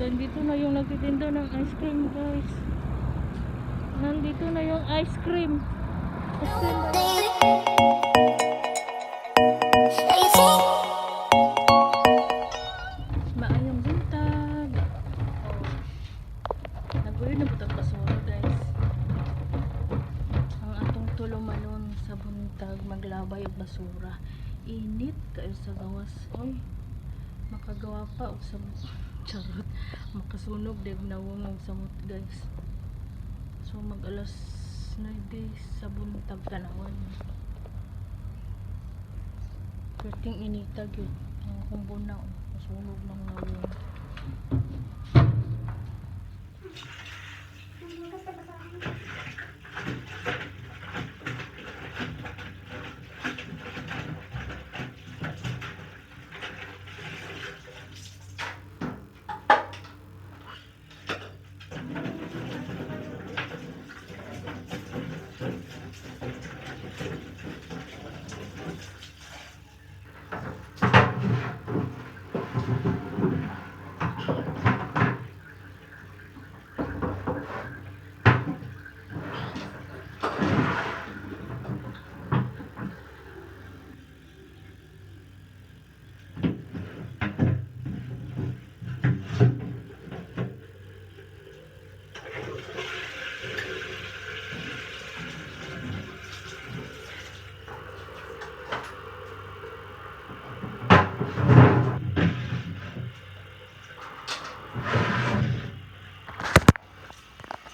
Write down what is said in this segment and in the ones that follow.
Nandito na yung nagtitinda ng ice cream, guys. Nandito na yung ice cream. Ice cream ba yan? Maayong buntag. Oh. Naguyo na butang basura, guys. Ang atong tulumanon sa buntag maglabay og basura. Init kayo sa gawas. Oy, makagawa pa og samot. Charot. Makasunog dig nawong og samot, guys. So mag alas 9 sa buntag tanawon. Perting inita gyud. Ang kumbuna masunog ng nawong.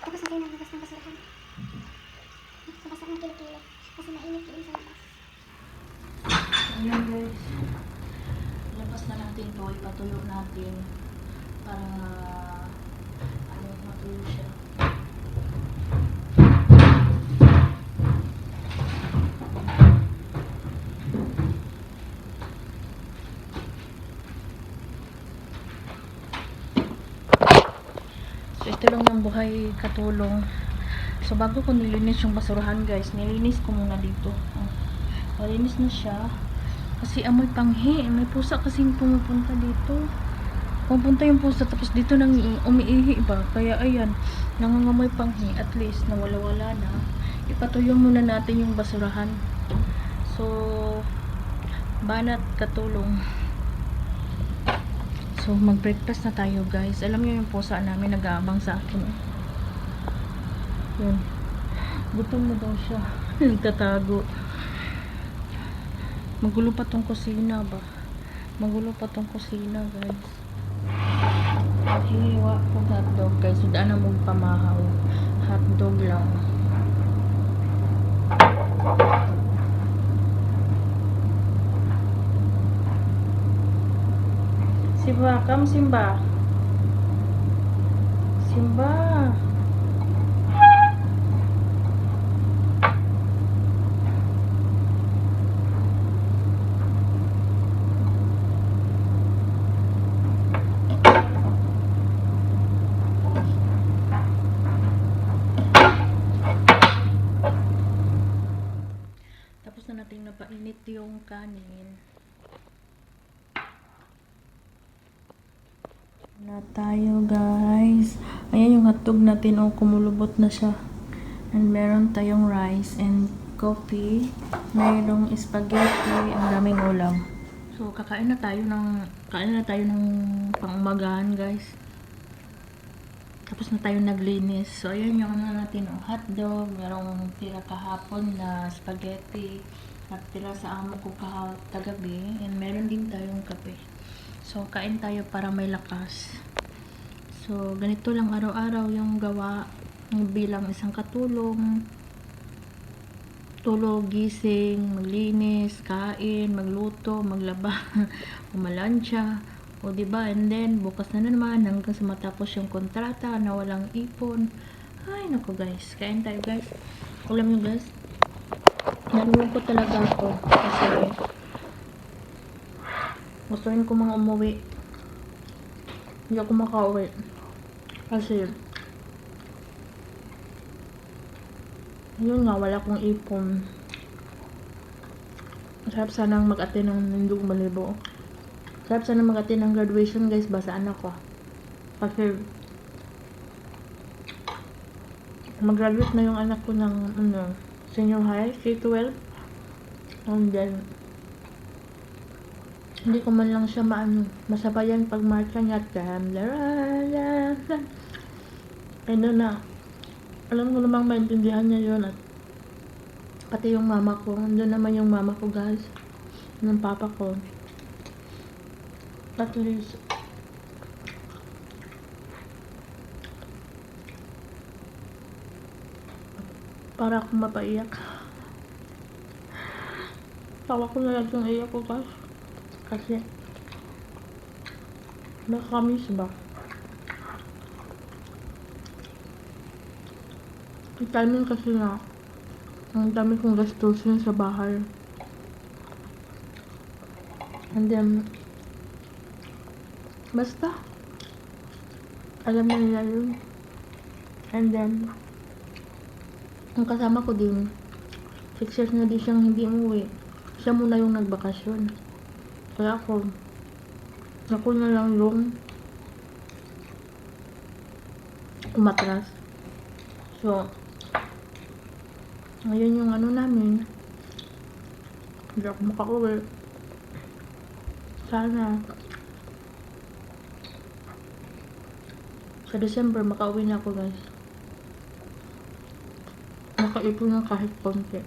Tapos na kayo nagbukas ng basurahan. Nabasa ng kilo-kilo. Kasi mainit yun sa labas. Ayan, guys. Labas na natin to. Ipatuyo natin para matuyo siya. So ito lang yung buhay katulong. So bago ko nilinis yung basurahan, guys, nilinis ko muna dito. Malinis na siya. Kasi amoy panghi. May pusa kasing pumupunta dito. Pupunta yung pusa tapos dito nang umiihi ba. Kaya ayan, nangangamoy panghi. At least nawala-wala na. Ipatuyo muna natin yung basurahan. So banat katulong. So mag-breakfast na tayo, guys. Alam niyo yung pusa namin nag-aabang sa akin. Yun. Gutom na daw siya. Nagtatago. Magulo pa tong kusina ba? Magulo pa tong kusina, guys. Hiwa ko hotdog, guys. Sudaan na mong pamahaw. Hotdog lang. Simba, come Simba. Simba. Tapos na natin napainit yung kanin. Na tayo, guys. Ayan yung hotdog natin. Oh, kumulubot na siya. And meron tayong rice and coffee. Mayroong spaghetti. Ang daming ulam. So kain na tayo ng pangumagahan, guys. Tapos na tayo naglinis. So ayan yung natin, oh, hotdog. Merong tira kahapon na spaghetti. At tira sa amo ko kagabi. And meron din tayong kape. So, kain tayo para may lakas. So, ganito lang araw-araw yung gawa bilang isang katulong. Tulog, gising, maglinis, kain, magluto, maglaba, umalansya. O, diba? And then, bukas na naman hanggang sa matapos yung kontrata na walang ipon. Ay, naku, guys. Kain tayo, guys. Alam nyo, guys, nalulungkot talaga ako. Kasi gusto rin ko mga umuwi. Hindi ako makauwi. Kasi yun nga, wala akong ipon. Sarap sanang mag-attend ng Lindog Malibo. Sarap sanang mag-attend ng graduation, guys. Basaan ako. Kasi mag-graduate na yung anak ko ng senior high, K-12. And then, hindi ko man lang siya masabayan pag marcha niya. And then alam ko namang maintindihan niya yun. At pati yung mama ko, andun naman yung mama ko guys, ng papa ko. At least, para akong mapaiyak. Tawa ko na lang yung iyak ko guys. Kasi, nakakamiss ba? Yung timing kasi na, ang dami kong gastusin sa bahay. And then, basta, alam na nila yun. And then, ang kasama ko din, 6 years na din siyang hindi umuwi. Siya muna yung nagbakasyon. Kaya ako na lang yung umatras. So, ngayon yung namin, hindi ako makauwi. Sana sa December makauwi na ako guys. Makaipon ng kahit konti.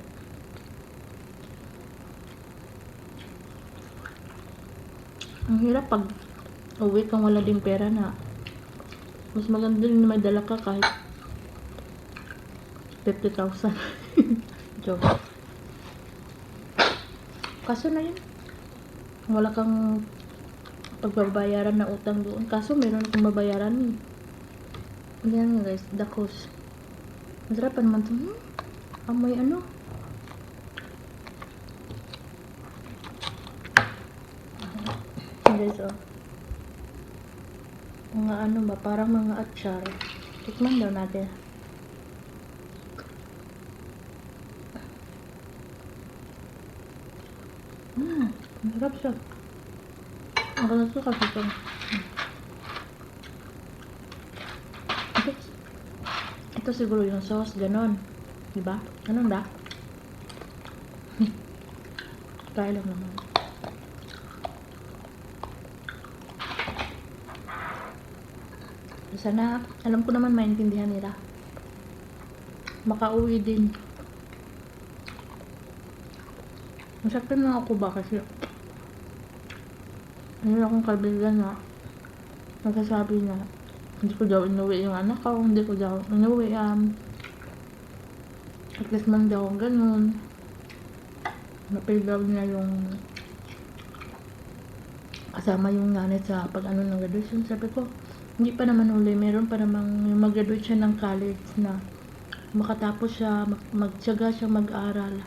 Ang hirap pag uwi kang wala ding pera na. Mas maganda din na may dala ka kahit 50,000. Joke. Kaso na yun, wala kang pagbabayaran na utang doon. Kaso meron akong babayaran eh. Yan guys, dakos. Masarap pa naman ito. Amoy guys, oh. Mga ba, parang mga atsar. Tikman daw natin. Masarap siya. Ang ganito kasi ito. Ito siguro yung sauce, ganon. Diba? Ganon ba? Try lang naman. Sana, alam ko naman maintindihan nila. Makauwi din. Nasaktan na ako ba kasi mayroon akong kaibigan na nagsasabi na hindi ko daw inuwi yung anak ko, hindi ko daw inuwi at least man daw ganun. Napay daw niya yung kasama yung nanay sa pag ng graduation. Sabi ko, hindi pa naman uli, meron pa namang yung mag-graduate siya ng college na makatapos siya, magtiyaga siya mag-aral.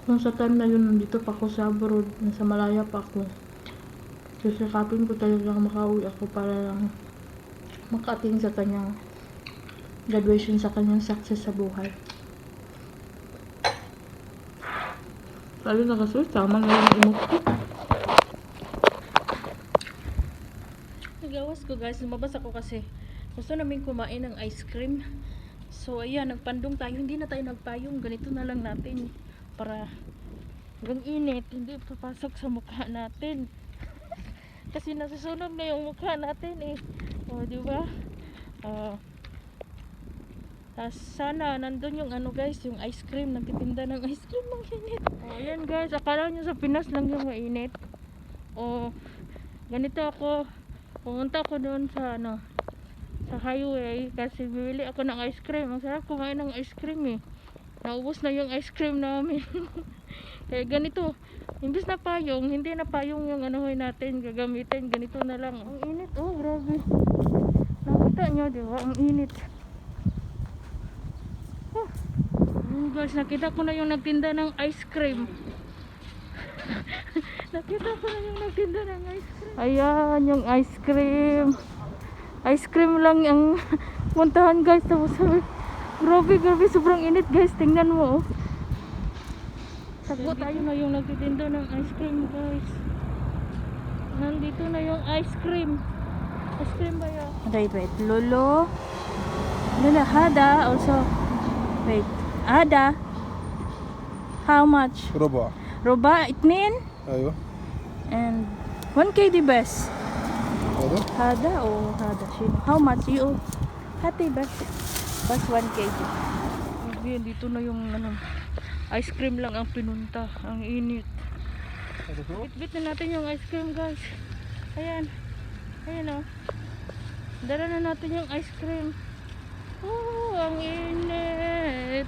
Nung sa time na yun, nandito pa ako sa abroad, nasa Malaya pa ako. Sasakapin ko talagang makauwi ako para lang makating sa kanyang graduation, sa kanyang success sa buhay. Lalo na kasi, tama na yung imot ko. Nagawas ko guys, lumabas ako kasi gusto namin kumain ng ice cream. So ayan, nagpandong tayo, hindi na tayo nagpayong, ganito na lang natin para hanggang init, hindi papasok sa mukha natin. Kasi nasusunog na yung mukha natin eh. O, di ba? Sana nandun yung guys, yung ice cream, nagtitinda ng ice cream ng init. O, ayan guys, akala nyo sa Pinas lang yung mainit. O, ganito ako, pumunta ako doon sa sa highway kasi bibili ako ng ice cream. Ang sarap kumain ng ice cream eh. Naubos na yung ice cream namin. Kaya ganito, imbis na payong, hindi na payong yung natin gagamitin, ganito na lang. Ang init, oh grabe. Nakita nyo, di ba? Ang init. Oh guys, nakita ko na yung nagtinda ng ice cream. Nakita ko na yung nagtinda ng ice cream. Ayan, yung ice cream. Ice cream lang ang puntahan guys. Tapos grabe, sobrang init guys. Tingnan mo oh. Takbo tayo na yung nagtitinda ng ice cream guys. Nandito na yung ice cream. Ice cream ba yun? Wait. Lolo. Hada also. Wait. Ada. How much? ربع. ربع 2 ايوه and 1 KD best. هذا Hada o Hada? Sino? How much? You? Hati best. Best 1 KD. Okay, dito na yung ano, ice cream lang ang pinunta. Ang init. هذا شو؟ Bit-bit na natin yung ice cream, guys. Ayan. Ayan o. Dala na natin yung ice cream. Oh, ang init.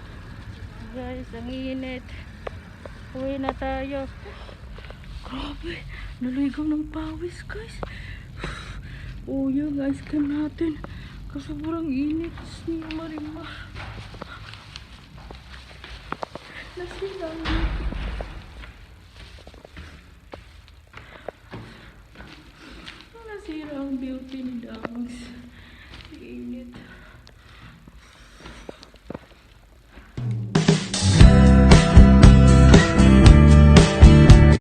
Guys, ang init. Uwi na tayo. Grabe. Naligaw ng pawis, guys. Oh, yung ice cream natin. Kasobrang init ni Marimar. Nasilang. Nasira ang beauty ni Dags. Init.